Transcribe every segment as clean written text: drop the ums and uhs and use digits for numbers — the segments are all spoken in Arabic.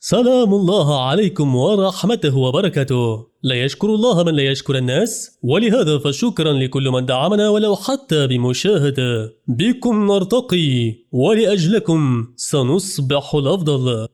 سلام الله عليكم ورحمته وبركاته. لا يشكر الله من لا يشكر الناس، ولهذا فشكرا لكل من دعمنا ولو حتى بمشاهدة. بكم نرتقي ولأجلكم سنصبح الأفضل.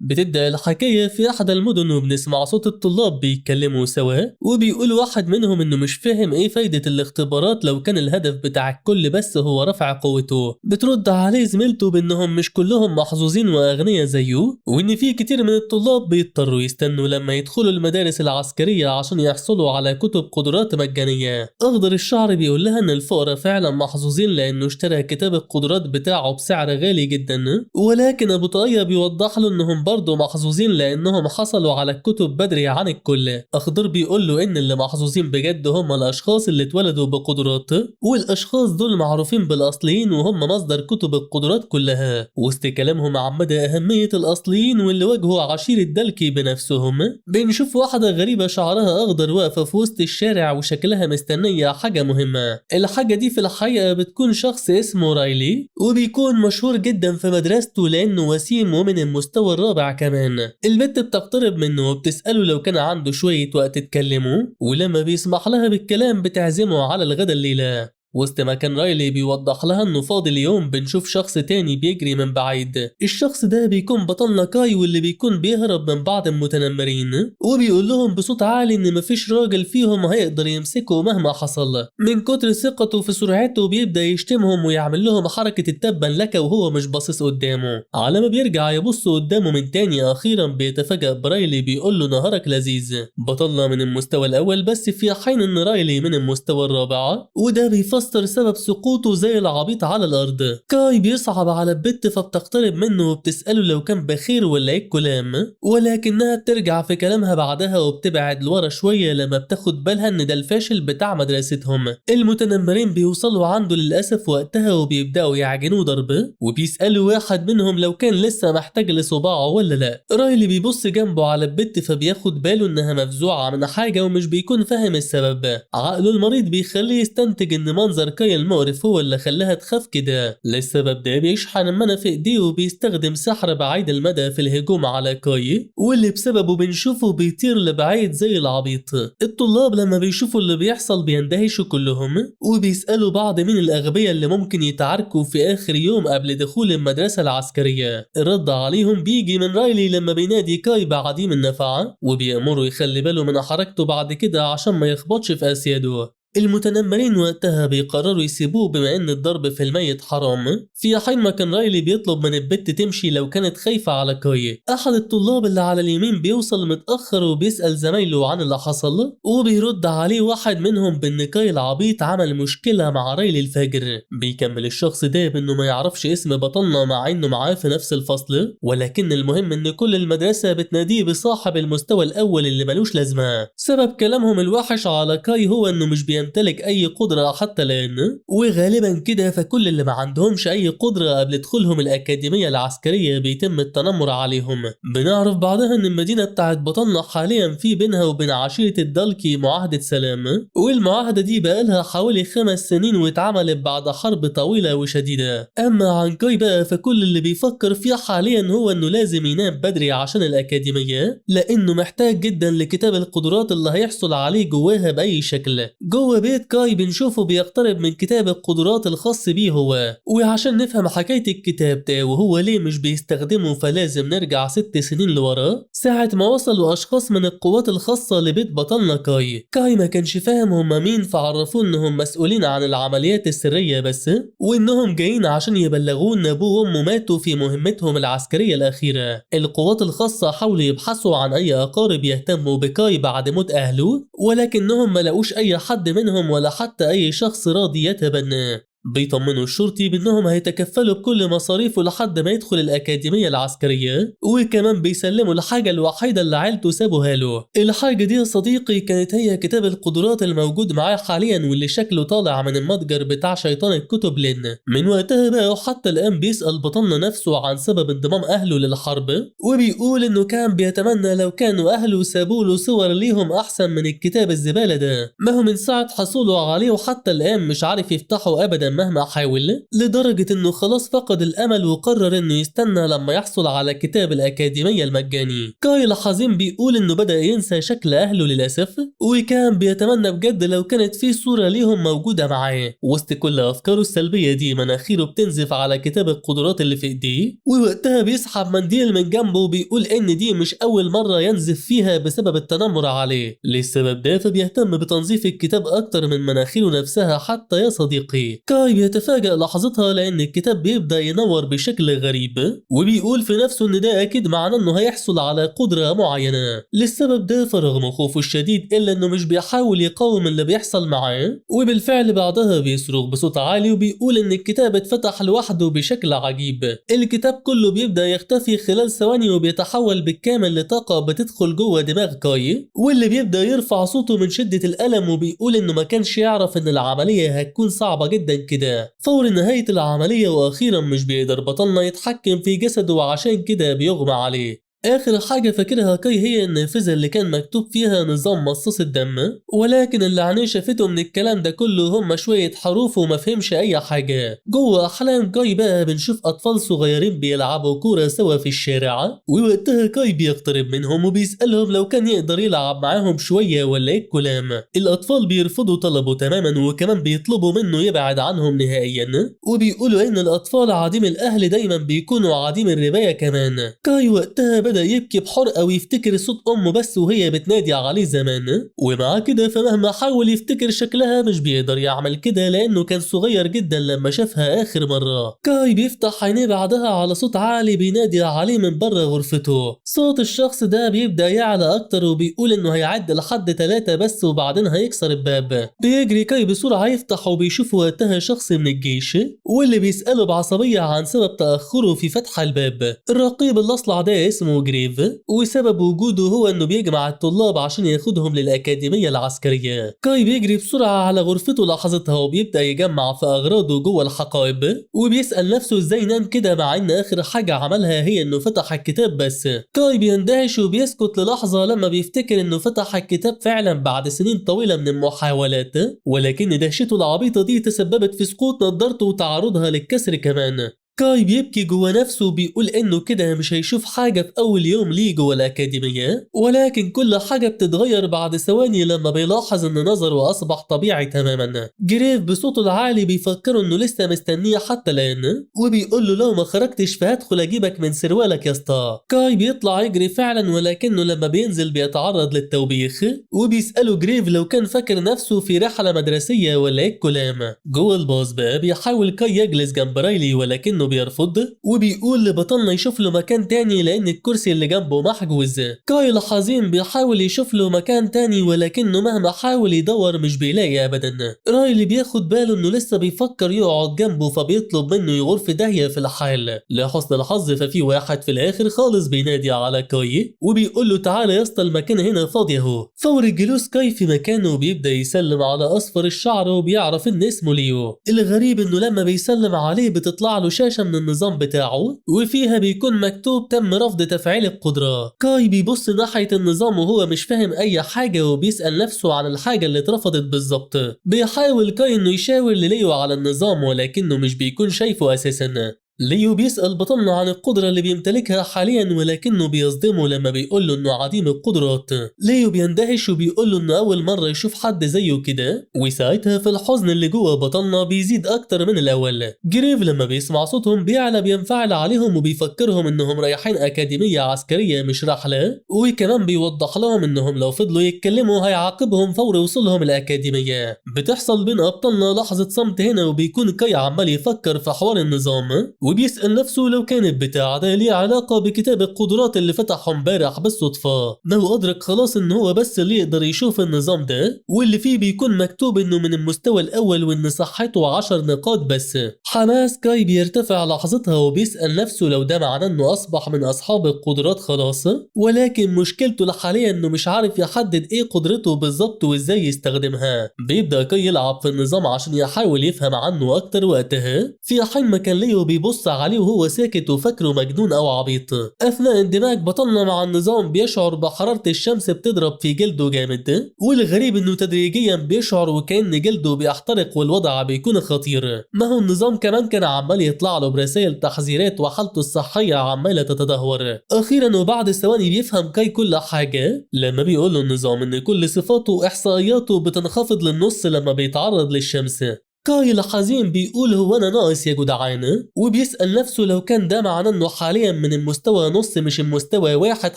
بتبدأ الحكاية في أحد المدن وبنسمع صوت الطلاب بيتكلموا سوا، وبيقول واحد منهم إنه مش فاهم إيه فايدة الاختبارات لو كان الهدف بتاع الكل بس هو رفع قوته. بترد عليه زميلته بإنهم مش كلهم محظوظين وأغنياء زيه، وإن في كتير من الطلاب بيضطروا يستنوا لما يدخلوا المدارس العسكرية عشان يحصلوا على كتب قدرات مجانية. أخضر الشعر بيقول لها إن الفقراء فعلا محظوظين لأنه اشترى كتاب القدرات بتاعه بسعر غالي جدا، ولكن أبو طاقية بيوضح له إنهم برضه محظوظين لأنهم حصلوا على الكتب بدري عن الكل. أخضر بيقول له إن اللي محظوظين بجد هم الأشخاص اللي اتولدوا بقدرات، والأشخاص دول معروفين بالأصليين وهم مصدر كتب القدرات كلها. وسط كلامهم عن مدى أهمية الأصليين واللي واجهوا عشيرة دلكي بنفسهم، بنشوف واحدة غريبة شعرها أخضر واقفة في وسط الشارع وشكلها مستنية حاجة مهمة. الحاجة دي في الحقيقة بتكون شخص اسمه رايلي، وبيكون مشهور جدا في مدرسته لأنه وسيم ومن المستوى الرابع كمان. البت بتقترب منه وبتسأله لو كان عنده شوية وقت يتكلموا، ولما بيسمح لها بالكلام بتعزمه على الغدا الليلة. وسط ما كان رايلي بيوضح لها انه فاضل يوم بنشوف شخص تاني بيجري من بعيد. الشخص ده بيكون بطلنا كاي واللي بيكون بيهرب من بعض المتنمرين، وبيقول لهم بصوت عالي ان مفيش راجل فيهم هيقدر يمسكه مهما حصل. من كتر ثقته في سرعته بيبدأ يشتمهم ويعمل لهم حركة التبا لك وهو مش باصص قدامه. على ما بيرجع يبص قدامه من تاني اخيرا بيتفاجأ برايلي بيقول له نهارك لذيذ. بطلنا من المستوى الاول بس في حين ان رايلي من المستوى الرابع، وده بيفسر سبب سقوطه زي العبيط على الارض. كاي بيصعب على البت فبتقترب منه وبتسأله لو كان بخير ولا ايه الكلام، ولكنها بترجع في كلامها بعدها وبتبعد لورا شوية لما بتاخد بالها ان ده الفاشل بتاع مدرستهم. المتنمرين بيوصلوا عنده للأسف وقتها وبيبدأوا يعجنوه ضرب، وبيسألوا واحد منهم لو كان لسه محتاج لصباعه ولا لا. رايلي بيبص جنبه على البت فبياخد باله انها مفزوعة من حاجة ومش بيكون فاهم السبب. عقله المريض بيخليه يستنتج ان منظر كاي المقرف هو اللي خلاها تخاف كده. للسبب ده بيشحن المنى في ايديه وبيستخدم سحر بعيد المدى في الهجوم على كاي، واللي بسببه بنشوفه بيطير لبعيد زي العبيط. الطلاب لما بيشوفوا اللي بيحصل بيندهشوا كلهم وبيسألوا بعض مين الأغبياء اللي ممكن يتعاركوا في آخر يوم قبل دخول المدرسة العسكرية. الرد عليهم بيجي من رايلي لما بينادي كاي بعديم النفعة وبيأمره يخلي باله من حركته بعد كده عشان ما يخبطش في أسياده. المتنمرين وقتها بيقرروا يسيبوه بما ان الضرب في الميت حرام، في حين ما كان رايلي بيطلب من البت تمشي لو كانت خايفة على كاي. احد الطلاب اللي على اليمين بيوصل متأخر وبيسأل زمايله عن اللي حصل، وبيرد عليه واحد منهم بان كاي العبيط عمل مشكلة مع رايلي الفاجر. بيكمل الشخص ده بانه ما يعرفش اسم بطلنا مع انه معاه في نفس الفصل، ولكن المهم ان كل المدرسة بتناديه بصاحب المستوى الاول اللي ملوش لازمة. سبب كلامهم الوحش على كاي هو انه مش بيمتلك اي قدرة حتى الان، وغالبا كده فكل اللي ما عندهمش اي قدرة قبل دخولهم الاكاديمية العسكرية بيتم التنمر عليهم. بنعرف بعدها ان المدينة بتاعت بطلنا حاليا في بينها وبين عشيرة الدالكي معاهدة سلام، والمعاهدة دي بقالها حوالي 5 سنين واتعملت بعد حرب طويلة وشديدة. اما عن كاي بقى فكل اللي بيفكر فيه حاليا هو انه لازم ينام بدري عشان الاكاديمية، لانه محتاج جدا لكتاب القدرات اللي هيحصل عليه جواها باي شكل. جوه بيت كاي بنشوفه بيقترب من كتاب القدرات الخاص بيه هو، وعشان نفهم حكاية الكتاب ده وهو ليه مش بيستخدمه فلازم نرجع 6 سنين لورا ساعة ما وصلوا أشخاص من القوات الخاصة لبيت بطلنا كاي. كاي ما كانش فاهم هما مين فعرفوه إنهم مسؤولين عن العمليات السرية بس، وإنهم جايين عشان يبلغوه إن أبوه وأمه ماتوا في مهمتهم العسكرية الأخيرة. القوات الخاصة حاولوا يبحثوا عن أي أقارب يهتموا بكاي بعد موت أهله، ولكنهم ما لقوش أي حد منهم ولا حتى أي شخص راضي يتبناه. بيطمنوا الشرطي بانهم هيتكفلوا بكل مصاريفه لحد ما يدخل الاكاديميه العسكريه، وكمان بيسلموا الحاجه الوحيده اللي عيلته سابوها له. الحاجه دي يا صديقي كانت هي كتاب القدرات الموجود معاه حاليا واللي شكله طالع من المتجر بتاع شيطان الكتب لين. من وقتها بقى وحتى الان بيسال بطلنا نفسه عن سبب انضمام اهله للحرب، وبيقول انه كان بيتمنى لو كانوا اهله سابوا له صور ليهم احسن من الكتاب الزباله ده. ما هو من ساعه حصوله عليه وحتى الان مش عارف يفتحه ابدا جدا مهما حاول، لدرجة انه خلاص فقد الامل وقرر انه يستنى لما يحصل على كتاب الاكاديمية المجاني. كاي الحزين بيقول انه بدأ ينسى شكل اهله للاسف، وكان بيتمنى بجد لو كانت في صورة ليهم موجودة معاه. وسط كل افكاره السلبية دي مناخيره بتنزف على كتاب القدرات اللي في ايديه، ووقتها بيسحب منديل من جنبه وبيقول ان دي مش اول مرة ينزف فيها بسبب التنمر عليه. للسبب ده فبيهتم بتنظيف الكتاب اكتر من مناخيره نفسها. حتى يا صديقي كاي بيتفاجأ لحظتها لان الكتاب بيبدأ ينور بشكل غريب، وبيقول في نفسه ان ده اكيد معناه انه هيحصل على قدرة معينة. للسبب ده فرغم خوفه الشديد الا انه مش بيحاول يقاوم اللي بيحصل معاه، وبالفعل بعدها بيصرخ بصوت عالي وبيقول ان الكتاب اتفتح لوحده بشكل عجيب. الكتاب كله بيبدأ يختفي خلال ثواني وبيتحول بالكامل لطاقة بتدخل جوه دماغ كاي، واللي بيبدأ يرفع صوته من شدة الألم وبيقول انه ما كانش يعرف ان العملية هتكون صعبة جدا كده. فور نهاية العملية واخيرا مش بيقدر بطلنا يتحكم في جسده وعشان كده بيغمى عليه. آخر حاجة فاكرها كاي هي النافذة اللي كان مكتوب فيها نظام مصاص الدم، ولكن اللي عينيه شافته من الكلام ده كله هم شوية حروف وما فهمش أي حاجة. جوه أحلام كاي بقى بنشوف أطفال صغيرين بيلعبوا كورة سوا في الشارع، ووقتها كاي بيقترب منهم وبيسألهم لو كان يقدر يلعب معاهم شوية ولا إيه الكلام. الأطفال بيرفضوا طلبه تماما وكمان بيطلبوا منه يبعد عنهم نهائيا، وبيقولوا إن الأطفال عديم الأهل دايما بيكونوا عديم الرباية كمان. كاي وقتها بدأ يبكي بحرقة ويفتكر صوت أمه بس وهي بتنادي عليه زمان، ومع كده فمهما حاول يفتكر شكلها مش بيقدر يعمل كده لأنه كان صغير جدا لما شافها آخر مرة. كاي بيفتح عينيه بعدها على صوت عالي بينادي عليه من بره غرفته. صوت الشخص ده بيبدأ يعلى أكتر وبيقول إنه هيعد لحد 3 بس وبعدين هيكسر الباب. بيجري كاي بسرعة يفتح وبيشوف وقتها شخص من الجيش، واللي بيسأله بعصبية عن سبب تأخره في فتح الباب. الرقيب الأصلع ده اسمه جريف، وسبب وجوده هو انه بيجمع الطلاب عشان ياخدهم للأكاديمية العسكرية. كاي بيجري بسرعة على غرفته لحظتها وبيبدأ يجمع في أغراضه جوه الحقائب، وبيسأل نفسه ازاي نام كده مع ان آخر حاجة عملها هي انه فتح الكتاب بس. كاي بيندهش وبيسكت للحظة لما بيفتكر انه فتح الكتاب فعلا بعد سنين طويلة من المحاولات، ولكن دهشته العبيطة دي تسببت في سقوط نظارته وتعرضها للكسر كمان. كاي بيبكي جوه نفسه وبيقول انه كده مش هيشوف حاجة في اول يوم ليه جوه الأكاديمية، ولكن كل حاجة بتتغير بعد ثواني لما بيلاحظ ان نظره اصبح طبيعي تماما. جريف بصوته العالي بيفكره انه لسه مستنيه حتى الان، وبيقول له لو ما خرجتش فهدخل اجيبك من سروالك يا اسطى. كاي بيطلع يجري فعلا، ولكنه لما بينزل بيتعرض للتوبيخ، وبيسأله جريف لو كان فاكر نفسه في رحلة مدرسية ولا ايه الكلام. جوه الباص بقى بيحاول كاي يجلس جنب رايلي ولكنه بيرفض، وبيقول لبطلنا يشوف له مكان تاني لان الكرسي اللي جنبه محجوز. كاي الحزين بيحاول يشوف له مكان تاني ولكنه مهما حاول يدور مش بيلاقي ابدا. رايلي بياخد باله انه لسه بيفكر يقعد جنبه فبيطلب منه يغور في داهية في الحال. لحسن الحظ ففي واحد في الاخر خالص بينادي على كاي وبيقول له تعالى يا اسطى المكان هنا فاضي اهو. فور الجلوس كاي في مكانه بيبدا يسلم على اصفر الشعر وبيعرف ان اسمه ليو. الغريب انه لما بيسلم عليه بتطلع له شاشة من النظام بتاعه وفيها بيكون مكتوب تم رفض تفعيل القدرة. كاي بيبص ناحية النظام وهو مش فاهم اي حاجة وبيسأل نفسه عن الحاجة اللي اترفضت بالظبط. بيحاول كاي انه يشاور لليو على النظام ولكنه مش بيكون شايفه اساسا. ليو بيسأل بطلنا عن القدرة اللي بيمتلكها حاليا ولكنه بيصدمه لما بيقول له انه عديم القدرات. ليو بيندهش وبيقول له انه اول مرة يشوف حد زيه كده، وساعتها في الحزن اللي جوه بطلنا بيزيد اكتر من الاول. جريف لما بيسمع صوتهم بيعلى بينفعل عليهم وبيفكرهم انهم رايحين اكاديمية عسكرية مش رحلة، وكمان بيوضح لهم انهم لو فضلوا يتكلموا هيعاقبهم فور وصولهم الاكاديمية. بتحصل بين ابطالنا لحظة صمت هنا وبيكون كاي عمال يفكر في حوار النظام، وبيسأل نفسه لو كانت بتاع ده ليه علاقة بكتاب القدرات اللي فتحه امبارح بالصدفة. ما هو أدرك خلاص إن هو بس اللي يقدر يشوف النظام ده، واللي فيه بيكون مكتوب إنه من المستوى الأول وإن صحته 10 نقاط بس. حماس كاي بيرتفع لحظتها وبيسأل نفسه لو ده معناه إنه أصبح من أصحاب القدرات خلاص، ولكن مشكلته حاليا إنه مش عارف يحدد إيه قدرته بالظبط وإزاي يستخدمها. بيبدأ كاي يلعب في النظام عشان يحاول يفهم عنه أكتر وقتها، في حين ما كان ليو بيبص بيبص عليه وهو ساكت وفاكره مجنون أو عبيط. أثناء اندماج بطلنا مع النظام بيشعر بحرارة الشمس بتضرب في جلده جامد، والغريب إنه تدريجيا بيشعر وكأن جلده بيحترق والوضع بيكون خطير. ما هو النظام كمان كان عمال يطلع له برسائل تحذيرات وحالته الصحية عمالة تتدهور. أخيرا وبعد ثواني بيفهم كاي كل حاجة لما بيقول له النظام إن كل صفاته وإحصائياته بتنخفض للنص لما بيتعرض للشمس. كاي الحزين بيقول هو أنا ناقص يا جدعان، وبيسأل نفسه لو كان ده معناه إنه حاليا من المستوى نص مش المستوى واحد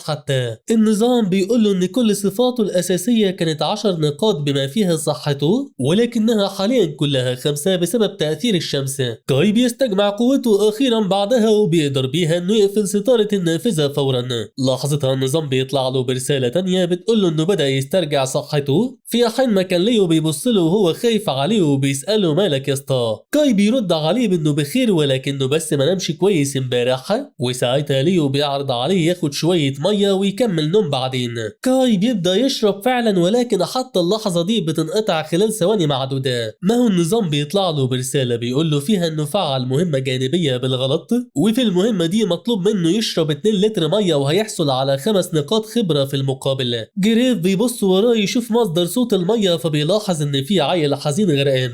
حتى. النظام بيقول له إن كل صفاته الأساسية كانت 10 نقاط بما فيها صحته، ولكنها حاليا كلها 5 بسبب تأثير الشمس. كاي بيستجمع قوته أخيرا بعدها وبيقدر بيها إنه يقفل ستارة النافذة فورا. لحظتها النظام بيطلع له برسالة تانية بتقول له إنه بدأ يسترجع صحته، في حين ما كان ليو بيبص له وهو خايف عليه وبيسأله مالك يا اسطى. كاي بيرد عليه بانه بخير ولكنه بس ما نامش كويس امبارح، وساعتها ليو بيعرض عليه ياخد شويه ميه ويكمل نوم بعدين. كاي بيبدا يشرب فعلا ولكن حتى اللحظه دي بتنقطع خلال ثواني معدوده. ما هو النظام بيطلع له برساله بيقول له فيها انه فعل مهمه جانبيه بالغلط، وفي المهمه دي مطلوب منه يشرب 2 لتر ميه وهيحصل على 5 نقاط خبره في المقابل. جريف بيبص وراه يشوف مصدر صوت الميه فبيلاحظ ان في عيل حزين غرقان،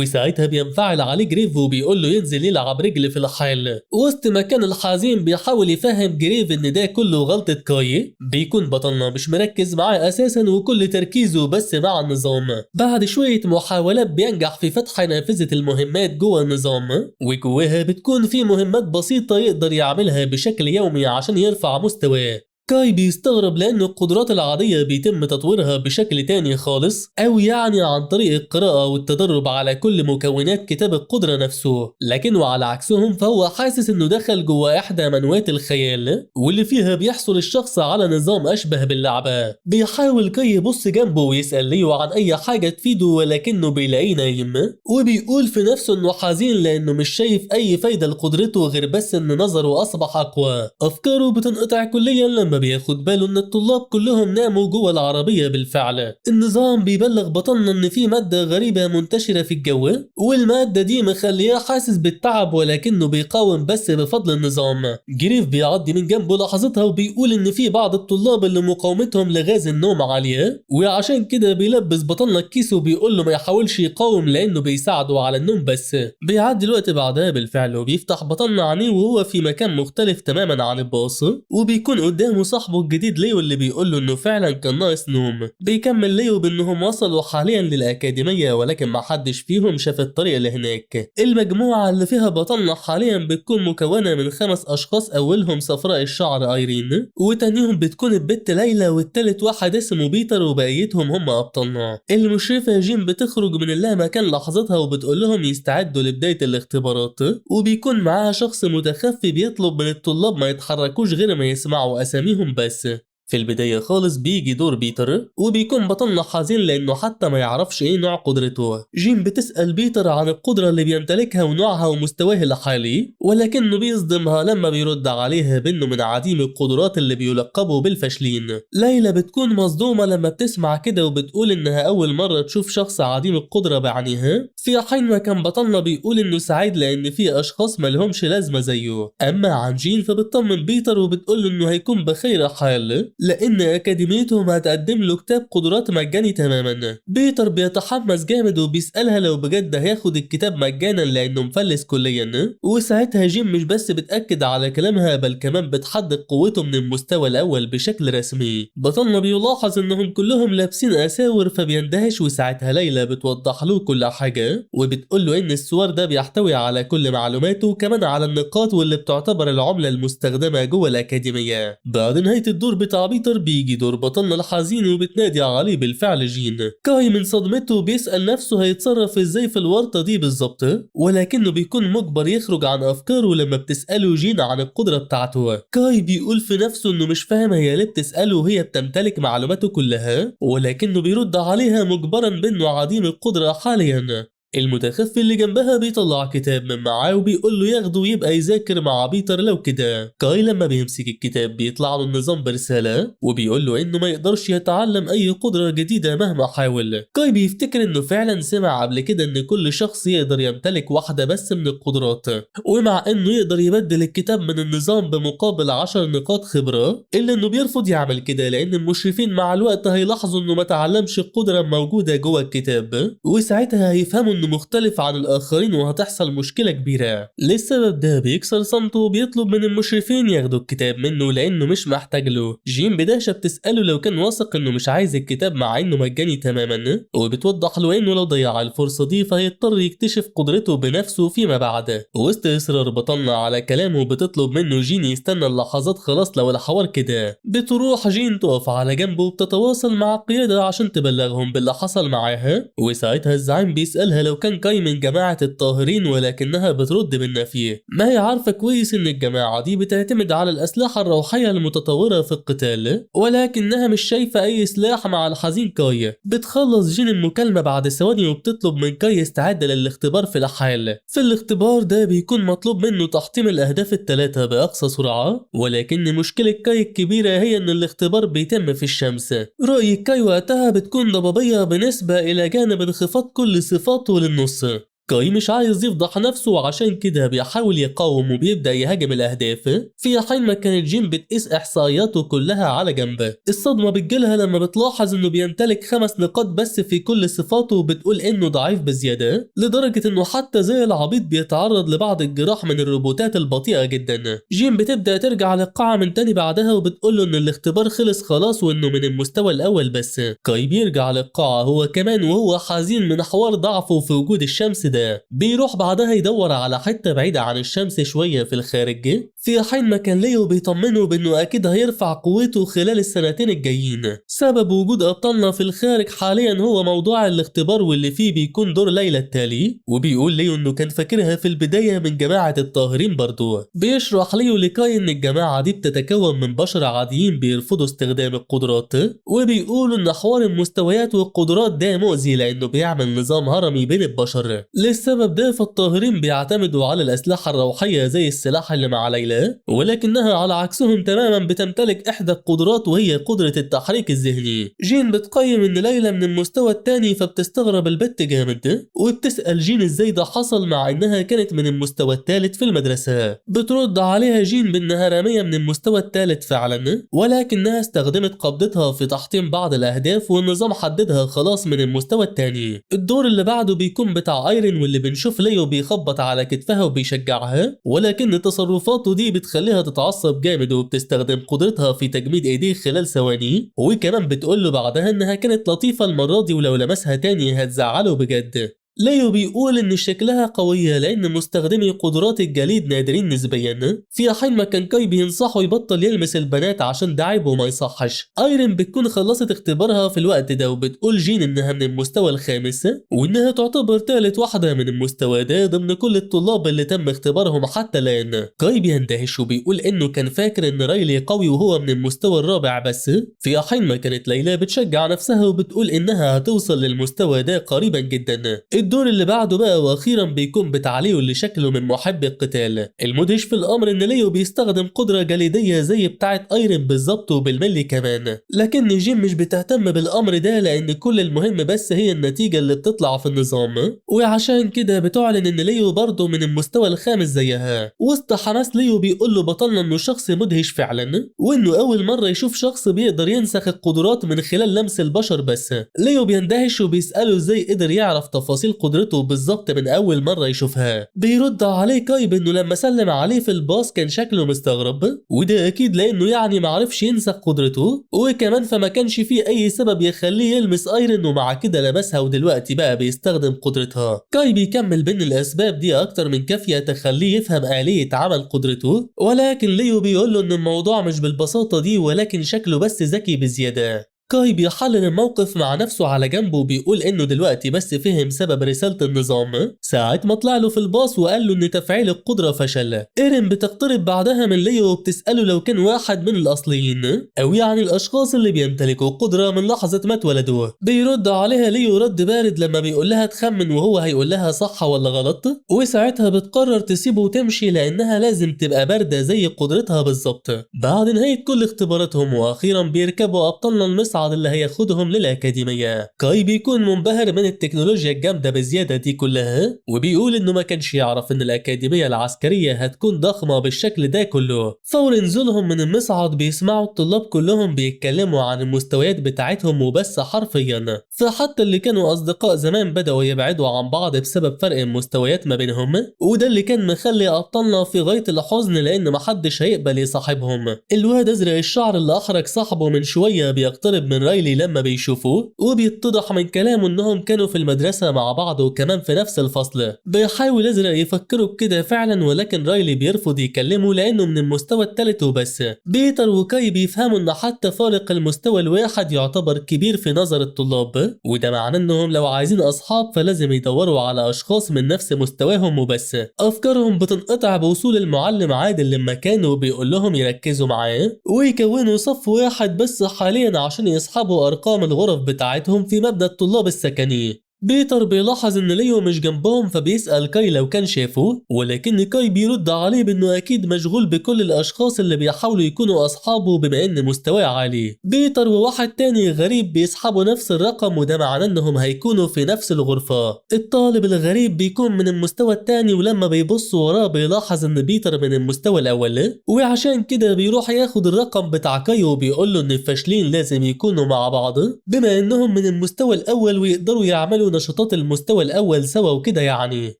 وساعتها بينفعل عليه جريف وبيقول له ينزل يلعب رجل في الحال. وسط ما كان الحزين بيحاول يفهم جريف ان ده كله غلطة كاي، بيكون بطلنا مش مركز معاه اساسا وكل تركيزه بس مع النظام. بعد شوية محاولات بينجح في فتح نافذة المهمات جوه النظام، وجواها بتكون في مهمات بسيطة يقدر يعملها بشكل يومي عشان يرفع مستواه. كاي بيستغرب لأن القدرات العادية بيتم تطويرها بشكل تاني خالص، أو يعني عن طريق القراءة والتدرب على كل مكونات كتاب القدرة نفسه، لكنه على عكسهم فهو حاسس إنه دخل جوا إحدى منوات الخيال واللي فيها بيحصل الشخص على نظام أشبه باللعبة. بيحاول كاي يبص جنبه ويسأل ليو عن أي حاجة تفيده ولكنه بيلاقيه نايم، وبيقول في نفسه إنه حزين لأنه مش شايف أي فايدة لقدرته غير بس إن نظره أصبح أقوى. أفكاره بتنقطع كليا لما بياخد باله ان الطلاب كلهم ناموا جوه العربية بالفعل. النظام بيبلغ بطلنا ان في مادة غريبة منتشرة في الجو، والمادة دي مخليه حاسس بالتعب ولكنه بيقاوم بس بفضل النظام. جريف بيعدي من جنبه لحظتها وبيقول ان في بعض الطلاب اللي مقاومتهم لغاز النوم عالية، وعشان كده بيلبس بطلنا الكيس وبيقول له ما يحاولش يقاوم لانه بيساعده على النوم بس. بيعدي الوقت بعدها بالفعل وبيفتح بطلنا عينيه وهو في مكان مختلف تماما عن الباص، وبيكون قدامه صاحبه الجديد ليو اللي بيقول له انه فعلا كان ناقص نوم. بيكمل ليو بانهم وصلوا حاليا للاكاديميه ولكن ما حدش فيهم شاف الطريق لهناك. المجموعه اللي فيها بطلنا حاليا بتكون مكونه من 5 اشخاص، اولهم صفراء الشعر ايرين، وتانيهم بتكون البت ليلى، والتالت واحد اسمه بيتر، وبقيتهم هم ابطالنا. المشرفه جيم بتخرج من اللامكان لحظتها وبتقول لهم يستعدوا لبدايه الاختبارات، وبيكون معاها شخص متخفي بيطلب من الطلاب ما يتحركوش غير ما يسمعوا اساميهم بس. في البداية خالص بيجي دور بيتر وبيكون بطلنا حزين لأنه حتى ما يعرفش ايه نوع قدرته. جيم بتسأل بيتر عن القدرة اللي بيمتلكها ونوعها ومستواه الحالي، ولكنه بيصدمها لما بيرد عليها بأنه من عديم القدرات اللي بيلقبوا بالفاشلين. ليلى بتكون مصدومة لما بتسمع كده وبتقول إنها أول مرة تشوف شخص عديم القدرة بعينها، في حين ما كان بطلنا بيقول إنه سعيد لأن في أشخاص ملهمش لازمة زيه. أما عن جين فبتطمن بيتر وبتقول انه هيكون بخير حال لان اكاديميتهم هتقدم له كتاب قدرات مجاني تماما. بيتر بيتحمس جامد وبيسألها لو بجد هياخد الكتاب مجانا لانه مفلس كليا، وساعتها جيم مش بس بتأكد على كلامها بل كمان بتحدد قوته من المستوى الاول بشكل رسمي. بطلنا بيلاحظ انهم كلهم لابسين اساور فبيندهش، وساعتها ليلى بتوضح له كل حاجة وبتقول له ان السوار ده بيحتوي على كل معلوماته وكمان على النقاط واللي بتعتبر العملة المستخدمة جوه الأكاديمية. بعد نهاية الدور بتاع بيتر بيجي دور بطلنا الحزين وبتنادي عليه بالفعل جين. كاي من صدمته بيسأل نفسه هيتصرف ازاي في الورطة دي بالظبط، ولكنه بيكون مجبر يخرج عن أفكاره لما بتسأله جين عن القدرة بتاعته. كاي بيقول في نفسه انه مش فاهم هي ليه بتسأله وهي بتمتلك معلوماته كلها، ولكنه بيرد عليها مجبرا بانه عديم القدرة حاليا. المتخفي اللي جنبها بيطلع كتاب من معاه وبيقول له ياخده ويبقى يذاكر مع بيتر لو كده. كاي لما بيمسك الكتاب بيطلع له النظام برسالة وبيقول له انه ما يقدرش يتعلم اي قدرة جديدة مهما حاول. كاي بيفتكر انه فعلا سمع قبل كده ان كل شخص يقدر يمتلك واحدة بس من القدرات، ومع انه يقدر يبدل الكتاب من النظام بمقابل 10 نقاط خبرة، الا انه بيرفض يعمل كده لان المشرفين مع الوقت هيلاحظوا انه ما تعلمش القدرة موجودة جوه الكتاب، وساعتها هيفهموا انه مختلف عن الاخرين وهتحصل مشكلة كبيرة. للسبب ده بيكسر صمته وبيطلب من المشرفين ياخدوا الكتاب منه لانه مش محتاج له. جين بدهشة بتسأله لو كان واثق انه مش عايز الكتاب مع انه مجاني تماما، وبتوضح له انه لو ضيع الفرصة دي فهيضطر يكتشف قدرته بنفسه فيما بعد. وسط اصرار بطلنا على كلامه بتطلب منه جين يستنى اللحظات خلاص لو الحوار كده. بتروح جين تقف على جنبه وبتتواصل مع القيادة عشان تبلغهم باللي حصل معاها، وساعتها الزعيم بيسألها لو كان كاي من جماعة الطاهرين، ولكنها بترد بالنفي. ما هي عارفة كويس ان الجماعة دي بتعتمد على الأسلحة الروحية المتطورة في القتال، ولكنها مش شايفة أي سلاح مع الحزين كاي. بتخلص جين المكالمة بعد ثواني وبتطلب من كاي يستعد للاختبار في الحال. في الاختبار ده بيكون مطلوب منه تحطيم الأهداف الثلاثة بأقصى سرعة، ولكن مشكلة كاي الكبيرة هي ان الاختبار بيتم في الشمس. رؤية كاي وقتها بتكون ضبابية بالنسبة إلى جانب انخفاض كل صفاته للنص. كاي مش عايز يفضح نفسه وعشان كده بيحاول يقاوم وبيبدأ يهاجم الأهداف، في حين ما كانت جين بتقيس إحصائياته كلها على جنب. الصدمة بتجيلها لما بتلاحظ إنه بيمتلك 5 نقاط بس في كل صفاته، وبتقول إنه ضعيف بزيادة لدرجة إنه حتى زي العبيط بيتعرض لبعض الجراح من الروبوتات البطيئة جدا. جين بتبدأ ترجع للقاعة من تاني بعدها وبتقول له إن الاختبار خلص خلاص وإنه من المستوى الأول بس. كاي بيرجع للقاعة هو كمان وهو حزين من حوار ضعفه في وجود الشمس ده. بيروح بعدها يدور على حتة بعيدة عن الشمس شوية في الخارج، في حين ما كان ليو بيطمنه بانه اكيد هيرفع قوته خلال السنتين الجايين. سبب وجود ابطالنا في الخارج حاليا هو موضوع الاختبار واللي فيه بيكون دور ليلى التالي، وبيقول ليو انه كان فاكرها في البداية من جماعة الطاهرين برضو. بيشرح ليو لكاي ان الجماعة دي بتتكون من بشر عاديين بيرفضوا استخدام القدرات، وبيقولوا ان حوار المستويات والقدرات ده مؤذي لانه بيعمل نظام هرمي بين البشر. للسبب ده فالطاهرين بيعتمدوا على الاسلحة الروحية زي السلاح اللي مع ليلى، ولكنها على عكسهم تماما بتمتلك احدى القدرات وهي قدرة التحريك الذهني. جين بتقيم ان ليلى من المستوى الثاني فبتستغرب البت جامد، وبتسأل جين ازاي ده حصل مع انها كانت من المستوى الثالث في المدرسة. بترد عليها جين بانها رامية من المستوى الثالث فعلا، ولكنها استخدمت قبضتها في تحطيم بعض الاهداف والنظام حددها خلاص من المستوى الثاني. الدور اللي بعده بيكون بتاع ايرين، واللي بنشوف ليو بيخبط على كتفها وبيشجعها، ولكن تصرفاته دي بتخليها تتعصب جامد وبتستخدم قدرتها في تجميد ايديه خلال ثواني، وكمان بتقول له بعدها انها كانت لطيفة المرة دي ولو لمسها تاني هتزعله بجد. ليو بيقول ان شكلها قوية لان مستخدمي قدرات الجليد نادرين نسبيا، في حين ما كان كاي بينصحه يبطل يلمس البنات عشان ده عيب وما يصحش. ايرين بتكون خلصت اختبارها في الوقت ده وبتقول جين انها من المستوى الخامس، وانها تعتبر ثالث واحدة من المستوى ده ضمن كل الطلاب اللي تم اختبارهم حتى الان. كاي بيندهش وبيقول انه كان فاكر ان رايلي قوي وهو من المستوى الرابع بس، في حين ما كانت ليلى بتشجع نفسها وبتقول انها هتوصل للمستوى ده قريبا جدا. الدور اللي بعده بقى واخيرا بيكون بتاع ليو اللي شكله من محبي القتال. المدهش في الامر ان ليو بيستخدم قدرة جليدية زي بتاعة ايرين بالظبط وبالملي كمان، لكن جين مش بتهتم بالامر ده لان كل المهم بس هي النتيجة اللي بتطلع في النظام، وعشان كده بتعلن ان ليو برضه من المستوى الخامس زيها. وسط حماس ليو بيقول له بطلنا انه شخص مدهش فعلا، وانه اول مرة يشوف شخص بيقدر ينسخ القدرات من خلال لمس البشر بس. ليو بيندهش وبيسأله ازاي قدر يعرف تفاصيل قدرته بالظبط من اول مرة يشوفها. بيرد عليه كاي بانه لما سلم عليه في الباص كان شكله مستغرب، وده اكيد لانه يعني معرفش ينسخ قدرته، وكمان فما كانش فيه اي سبب يخليه يلمس ايرين ومع كده لمسها ودلوقتي بقى بيستخدم قدرتها. كاي بيكمل بان الاسباب دي اكتر من كافية تخليه يفهم آلية عمل قدرته، ولكن ليو بيقول له ان الموضوع مش بالبساطة دي ولكن شكله بس ذكي بزيادة. كاي بيحلل الموقف مع نفسه على جنبه وبيقول انه دلوقتي بس فهم سبب رسالة النظام ساعة ما طلع له في الباص وقال له ان تفعيل القدرة فشل. ايرين بتقترب بعدها من ليو وبتسأله لو كان واحد من الاصليين او يعني الاشخاص اللي بيمتلكوا قدرة من لحظة ما اتولدوا. بيرد عليها ليو رد بارد لما بيقول لها تخمن وهو هيقول لها صح ولا غلط، وساعتها بتقرر تسيبه وتمشي لانها لازم تبقى باردة زي قدرتها بالظبط. بعد نهاية كل اختباراتهم واخيرا بيركبوا ابطالنا المصعد اللي هياخدهم للاكاديمية. كاي بيكون منبهر من التكنولوجيا الجامدة بزيادة دي كلها وبيقول انه ما كانش يعرف ان الاكاديمية العسكرية هتكون ضخمة بالشكل ده كله. فور نزولهم من المصعد بيسمعوا الطلاب كلهم بيتكلموا عن المستويات بتاعتهم وبس حرفيا، فحتى اللي كانوا اصدقاء زمان بدأوا يبعدوا عن بعض بسبب فرق المستويات ما بينهم، وده اللي كان مخلي ابطالنا في غاية الحزن لان محدش هيقبل يصاحبهم. الواد ازرق الشعر اللي احرج صاحبه من شوية بيقترب من رايلي لما بيشوفوه وبيتضح من كلامه انهم كانوا في المدرسة مع بعض وكمان في نفس الفصل. بيحاول ازرق يفكروا بكده فعلا ولكن رايلي بيرفض يكلمه لانه من المستوى الثالث وبس. بيتر وكاي بيفهموا ان حتى فارق المستوى الواحد يعتبر كبير في نظر الطلاب، وده معناه انهم لو عايزين اصحاب فلازم يدوروا على اشخاص من نفس مستواهم وبس. افكارهم بتنقطع بوصول المعلم عادل لما كانوا بيقول لهم يركزوا معاه ويكونوا صف واحد بس حاليا عشان يسحبوا ارقام الغرف بتاعتهم في مبنى الطلاب السكني. بيتر بيلاحظ ان ليو مش جنبهم فبيسأل كاي لو كان شافه، ولكن كاي بيرد عليه بانه اكيد مشغول بكل الاشخاص اللي بيحاولوا يكونوا اصحابه بما ان مستواه عالي. بيتر وواحد تاني غريب بيسحبوا نفس الرقم وده معناه انهم هيكونوا في نفس الغرفة. الطالب الغريب بيكون من المستوى التاني ولما بيبص وراه بيلاحظ ان بيتر من المستوى الاول، وعشان كده بيروح ياخد الرقم بتاع كاي وبيقول له ان الفاشلين لازم يكونوا مع بعض بما انهم من المستوى الاول ويقدروا يعملوا نشاطات المستوى الاول سوا وكده. يعني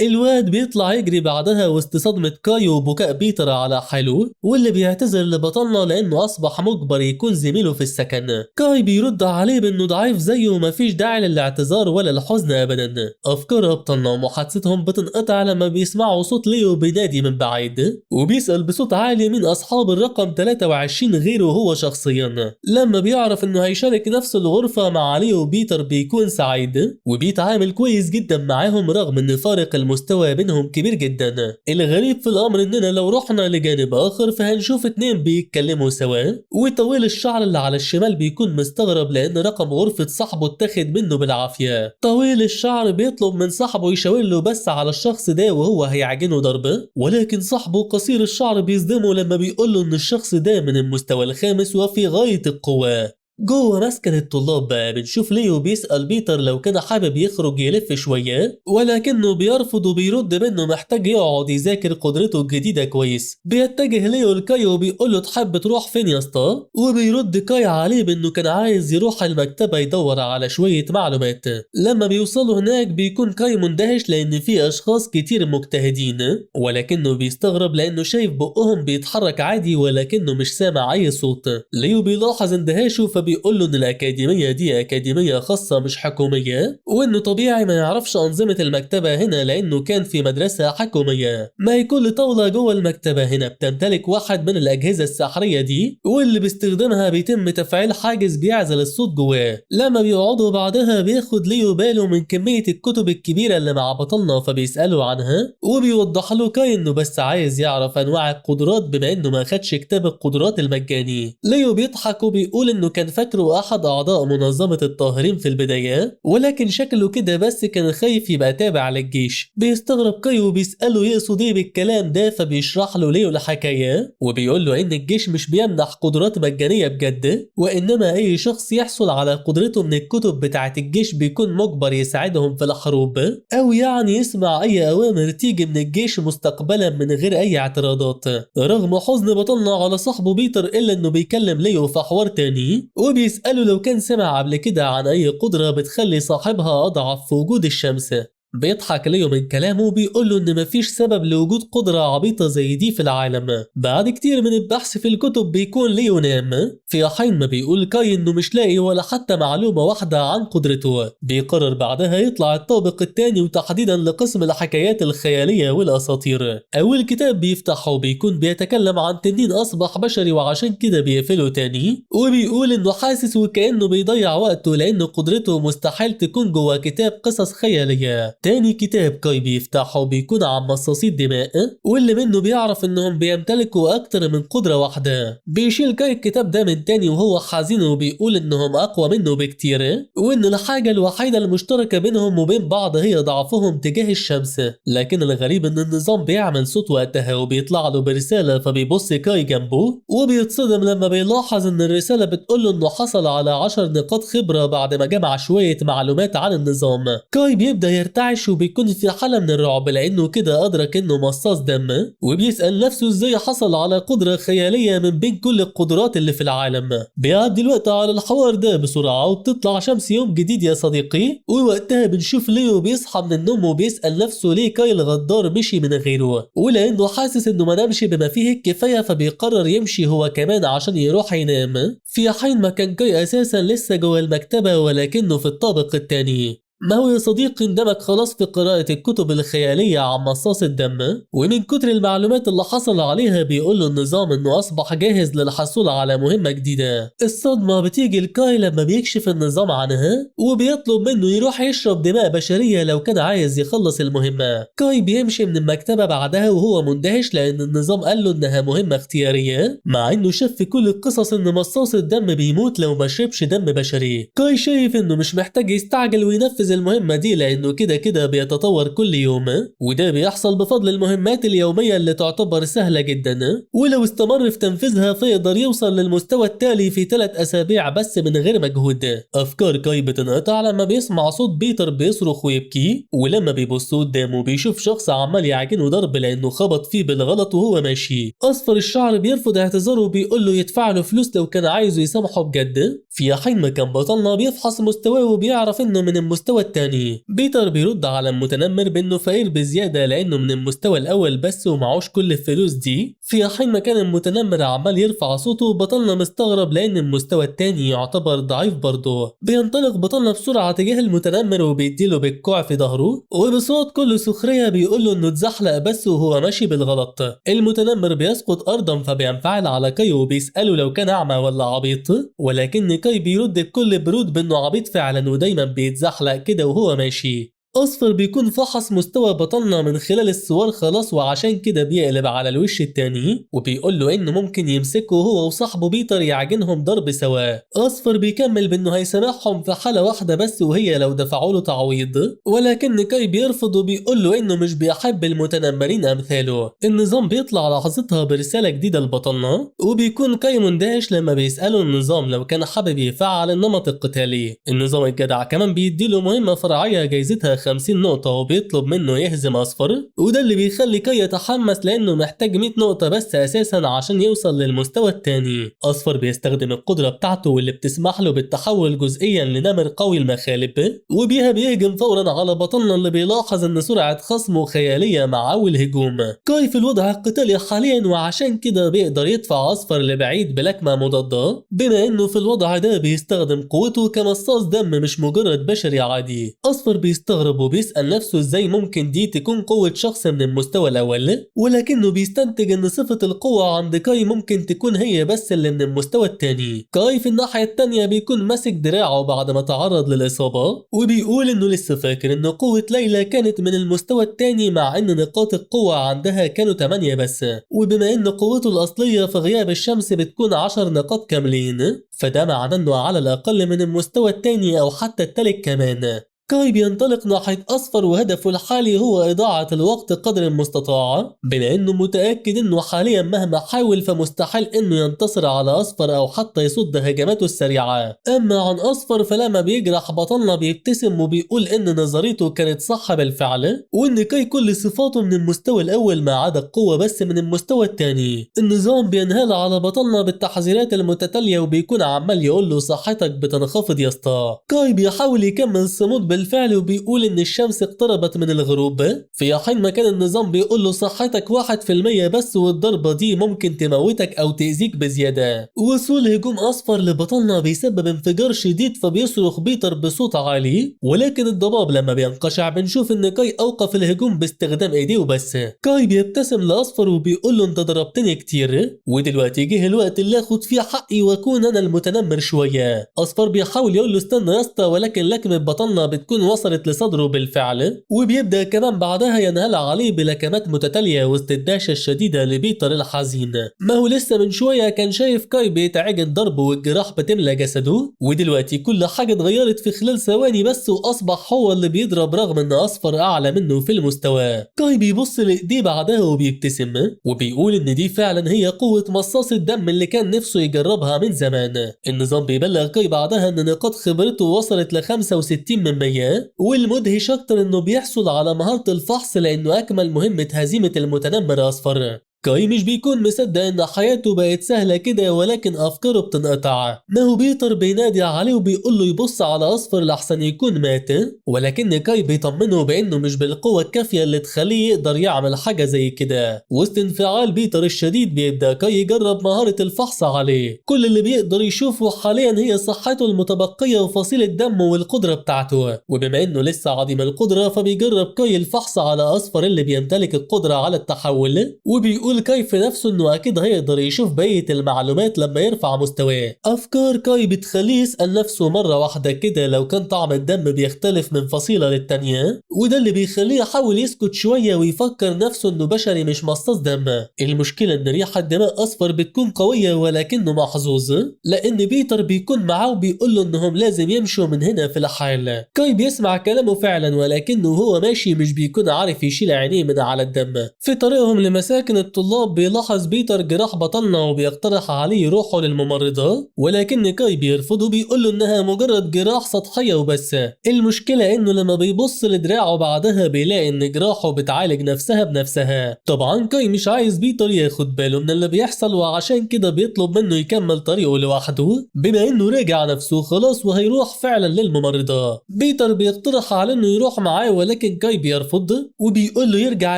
الواد بيطلع يجري بعدها وسط صدمة كاي وبكاء بيتر على حاله واللي بيعتذر لبطلنا لانه اصبح مجبر يكون زميله في السكن. كاي بيرد عليه بانه ضعيف زيه ومفيش داعي للاعتذار ولا الحزن ابدا. افكار ابطالنا ومحادثتهم بتنقطع لما بيسمعوا صوت ليو بينادي من بعيد وبيسأل بصوت عالي مين اصحاب الرقم 23 غيره هو شخصيا. لما بيعرف انه هيشارك نفس الغرفة مع ليو بيتر بيكون سعيد وبيتعامل كويس جدا معاهم رغم ان فارق المستوى بينهم كبير جدا. الغريب في الامر اننا لو رحنا لجانب اخر فهنشوف اتنين بيتكلموا سوا وطويل الشعر اللي على الشمال بيكون مستغرب لان رقم غرفة صاحبه اتاخد منه بالعافية. طويل الشعر بيطلب من صاحبه يشاور له بس على الشخص ده وهو هيعجنه ضربه، ولكن صاحبه قصير الشعر بيصدمه لما بيقول له ان الشخص ده من المستوى الخامس وفي غاية القوة. جوه مسكن الطلاب بقى بنشوف ليو بيسأل بيتر لو كان حابب يخرج يلف شوية ولكنه بيرفض وبيرد بانه محتاج يقعد يذاكر قدرته الجديدة كويس. بيتجه ليو لكاي وبيقول له تحب تروح فين يا اسطى، وبيرد كاي عليه بانه كان عايز يروح المكتبة يدور على شوية معلومات. لما بيوصلوا هناك بيكون كاي مندهش لان في اشخاص كتير مجتهدين ولكنه بيستغرب لانه شايف بقهم بيتحرك عادي ولكنه مش سامع اي صوت. ليو بيلاحظ اندهاشه بيقول له ان الاكاديميه دي اكاديميه خاصه مش حكوميه وانه طبيعي ما يعرفش انظمه المكتبه هنا لانه كان في مدرسه حكوميه. ما هي كل طاوله جوه المكتبه هنا بتمتلك واحد من الاجهزه السحريه دي واللي باستخدامها بيتم تفعيل حاجز بيعزل الصوت جواه. لما بيقعدوا بعدها بياخد ليو باله من كميه الكتب الكبيره اللي مع بطلنا فبيساله عنها وبيوضح له كاي انه بس عايز يعرف انواع القدرات بما انه ما خدش كتاب القدرات المجاني. ليو بيضحك وبيقول انه كان فاكره احد اعضاء منظمة الطاهرين في البداية ولكن شكله كده بس كان خايف يبقى تابع للجيش. بيستغرب كاي وبيسأله يقصد ايه بالكلام ده فبيشرح له ليو الحكاية وبيقول له ان الجيش مش بيمنح قدرات مجانية بجد وانما اي شخص يحصل على قدرته من الكتب بتاعة الجيش بيكون مجبر يساعدهم في الحروب او يعني يسمع اي اوامر تيجي من الجيش مستقبلا من غير اي اعتراضات. رغم حزن بطلنا على صاحبه بيتر الا انه بيكلم ليو في حوار تاني وبيسأله لو كان سمع قبل كده عن أي قدرة بتخلي صاحبها أضعف في وجود الشمس. بيضحك عليه من كلامه وبيقول له إن مفيش سبب لوجود قدرة عبيطة زي دي في العالم. بعد كتير من البحث في الكتب بيكون ليه نام، في حين ما بيقول كاي إنه مش لاقي ولا حتى معلومة واحدة عن قدرته. بيقرر بعدها يطلع الطابق الثاني وتحديدا لقسم الحكايات الخيالية والأساطير. أول كتاب بيفتحه بيكون بيتكلم عن تنين أصبح بشري وعشان كده بيقفله تاني، وبيقول إنه حاسس وكأنه بيضيع وقته لأن قدرته مستحيل تكون جوا كتاب قصص خيالية. تاني كتاب كاي بيفتحه بيكون عن مصاصي الدماء واللي منه بيعرف إنهم بيمتلكوا أكتر من قدرة واحدة. بيشيل كاي الكتاب ده من تاني وهو حزين وبيقول إنهم أقوى منه بكتير، وإن الحاجة الوحيدة المشتركة بينهم وبين بعض هي ضعفهم تجاه الشمس. لكن الغريب إن النظام بيعمل صوت وقتها وبيطلع له برسالة، فبيبص كاي جنبه وبيتصدم لما بيلاحظ إن الرسالة بتقوله إنه حصل على 10 نقاط خبرة بعد ما جمع شوية معلومات عن النظام. كاي بيبدأ يرتعش وبيكون في حالة من الرعب لأنه كده أدرك إنه مصاص دم، وبيسأل نفسه إزاي حصل على قدرة خيالية من بين كل القدرات اللي في العالم. بيعدي الوقت على الحوار ده بسرعة وبتطلع شمس يوم جديد يا صديقي، ووقتها بنشوف ليو بيصحى من النوم وبيسأل نفسه ليه كاي الغدار مشي من غيره، ولأنه حاسس إنه ما نامش بما فيه الكفاية فبيقرر يمشي هو كمان عشان يروح ينام، في حين ما كان كاي أساسا لسه جوه المكتبة ولكنه في الطابق الثاني. ما هو يا صديقي اندمج خلاص في قراءة الكتب الخيالية عن مصاص الدم، ومن كتر المعلومات اللي حصل عليها بيقول له النظام انه اصبح جاهز للحصول على مهمة جديدة. الصدمة بتيجي لكاي لما بيكشف النظام عنها وبيطلب منه يروح يشرب دماء بشرية لو كان عايز يخلص المهمة. كاي بيمشي من المكتبة بعدها وهو مندهش لان النظام قال له انها مهمة اختيارية، مع انه شاف في كل القصص ان مصاص الدم بيموت لو ما شربش دم بشري. كاي شايف انه مش محتاج يستعجل وينفذ المهمة دي لأنه كده بيتطور كل يوم، وده بيحصل بفضل المهمات اليومية اللي تعتبر سهلة جدا، ولو استمر في تنفيذها فيقدر يوصل للمستوى التالي في 3 أسابيع بس من غير مجهود. أفكار كاي بتنقطع لما بيسمع صوت بيتر بيصرخ ويبكي، ولما بيبص قدامه بيشوف شخص عمال يعجنه ضرب لأنه خبط فيه بالغلط وهو ماشي. أصفر الشعر بيرفض اعتذاره وبيقول له يدفع له فلوس لو كان عايزه يسامحه بجد، في حين ما كان بطلنا بيفحص مستواه وبيعرف انه من المستوى الثاني. بيتر بيرد على المتنمر بانه فقير بزياده لانه من المستوى الاول بس ومعوش كل الفلوس دي، في حين ما كان المتنمر عمال يرفع صوته وبطلنا مستغرب لان المستوى الثاني يعتبر ضعيف برضه. بينطلق بطلنا بسرعه تجاه المتنمر وبيديله بالكوع في ظهره، وبصوت كله سخريه بيقول له انه اتزحلق بس وهو ماشي بالغلط. المتنمر بيسقط ارضا فبينفعل على كاي وبيساله لو كان اعمى ولا عبيط، ولكن كاي بيرد بكل برود بانه عبيط فعلا ودايما بيتزحلق كده وهو ماشي. أصفر بيكون فحص مستوى بطلنا من خلال الصور خلاص وعشان كده بيقلب على الوش التاني وبيقول له إنه ممكن يمسكه هو وصاحبه بيتر يعجنهم ضرب سوا. أصفر بيكمل بإنه هيسامحهم في حالة واحدة بس وهي لو دفعوا له تعويض، ولكن كاي بيرفض وبيقول له إنه مش بيحب المتنمرين أمثاله. النظام بيطلع لحظتها برسالة جديدة لبطلنا وبيكون كاي مندهش لما بيسأله النظام لو كان حابب يفعل النمط القتالي. النظام الجدع كمان بيديله مهمة فرعية جايزتها 50 نقطة وبيطلب منه يهزم أصفر، وده اللي بيخلي كاي يتحمس لأنه محتاج 100 نقطة بس أساسا عشان يوصل للمستوى الثاني. أصفر بيستخدم القدرة بتاعته واللي بتسمح له بالتحول جزئيا لنمر قوي المخالب، وبيها بيهجم فورا على بطلنا اللي بيلاحظ ان سرعة خصمه خيالية مع أول هجوم. كاي في الوضع القتالي حاليا وعشان كده بيقدر يدفع أصفر لبعيد بلكمة مضادة، بما انه في الوضع ده بيستخدم قوته كمصاص دم مش مجرد بشري عادي. أصفر بيستغرب وبيسأل نفسه ازاي ممكن دي تكون قوة شخص من المستوى الأول، ولكنه بيستنتج ان صفة القوة عند كاي ممكن تكون هي بس اللي من المستوى التاني. كاي في الناحية التانية بيكون ماسك دراعه بعد ما تعرض للإصابة وبيقول انه لسه فاكر ان قوة ليلى كانت من المستوى التاني مع ان نقاط القوة عندها كانوا 8 بس، وبما ان قوته الأصلية في غياب الشمس بتكون 10 نقاط كاملين فده معناه انه على الأقل من المستوى التاني أو حتى التالت كمان. كاي بينطلق ناحية أصفر وهدفه الحالي هو إضاعة الوقت قدر المستطاع، بما إنه متأكد إنه حاليا مهما حاول فمستحيل إنه ينتصر على أصفر أو حتى يصد هجماته السريعة. أما عن أصفر فلما بيجرح بطلنا بيبتسم وبيقول إن نظريته كانت صح بالفعل، وإن كاي كل صفاته من المستوى الأول ما عدا القوة بس من المستوى الثاني. النظام بينهال على بطلنا بالتحذيرات المتتالية وبيكون عمال يقول له صحتك بتنخفض يا اسطى. كاي بيحاول يكمل صمود بالفعل وبيقول إن الشمس اقتربت من الغروب، في حين ما كان النظام بيقول له صحتك 1% بس والضربة دي ممكن تموتك أو تأذيك بزيادة. وصول هجوم أصفر لبطلنا بيسبب انفجار شديد فبيصرخ بيتر بصوت عالي، ولكن الضباب لما بينقشع بنشوف إن كاي أوقف الهجوم باستخدام إيديه وبس. كاي بيبتسم لأصفر وبيقول له أنت ضربتني كتير ودلوقتي جه الوقت اللي آخد فيه حقي وأكون أنا المتنمر شوية. أصفر بيحاول يقول له استنى يا اسطى، ولكن لكمة بطلنا بتكون وصلت لصدره بالفعل، وبيبدأ كمان بعدها ينهال عليه بلكمات متتالية وسط الدهشة الشديدة لبيتر الحزين. ما هو لسه من شوية كان شايف كاي بيتعجن ضربه والجراح بتملى جسده، ودلوقتي كل حاجة اتغيرت في خلال ثواني بس وأصبح هو اللي بيضرب رغم إن أصفر أعلى منه في المستوى. كاي بيبص لإيديه بعدها وبيبتسم وبيقول إن دي فعلا هي قوة مصاص الدم اللي كان نفسه يجربها من زمان. النظام بيبلغ كاي بعدها إن نقاط خبرته وصلت ل 65%، والمدهش أكتر إنه بيحصل على مهارة الفحص لأنه أكمل مهمة هزيمة المتنمر أصفر. كاي مش بيكون مصدق ان حياته بقت سهلة كده، ولكن افكاره بتنقطع. ما هو بيتر بينادي عليه وبيقول له يبص على اصفر لحسن يكون مات، ولكن كاي بيطمنه بانه مش بالقوة الكافية اللي تخليه يقدر يعمل حاجة زي كده. وسط انفعال بيتر الشديد بيبدأ كاي يجرب مهارة الفحص عليه. كل اللي بيقدر يشوفه حاليا هي صحته المتبقية وفصيلة دمه والقدرة بتاعته، وبما انه لسه عديم القدرة فبيجرب كاي الفحص على اصفر اللي بيمتلك القدرة على التحول، وبيقول كاي في نفسه انه اكيد هيقدر يشوف بقية المعلومات لما يرفع مستواه. افكار كاي بتخليه يسأل نفسه مرة واحدة كده لو كان طعم الدم بيختلف من فصيلة للتانية، وده اللي بيخليه يحاول يسكت شوية ويفكر نفسه انه بشري مش مصاص دم. المشكلة ان ريحة دماء اصفر بتكون قوية ولكنه محظوظ لان بيتر بيكون معاه وبيقول له انهم لازم يمشوا من هنا في الحال. كاي بيسمع كلامه فعلا، ولكنه هو ماشي مش بيكون عارف يشيل عينيه من على الدم. في طريقهم لمساكن الطلاب بيلاحظ بيتر جراح بطلنا وبيقترح عليه يروحوا للممرضة، ولكن كاي بيرفض وبيقول له انها مجرد جراح سطحية وبس. المشكلة انه لما بيبص لدراعه بعدها بيلاقي ان جراحه بتعالج نفسها بنفسها. طبعا كاي مش عايز بيتر ياخد باله من اللي بيحصل، وعشان كده بيطلب منه يكمل طريقه لوحده بما انه راجع نفسه خلاص وهيروح فعلا للممرضة. بيتر بيقترح على انه يروح معاه، ولكن كاي بيرفض وبيقول له يرجع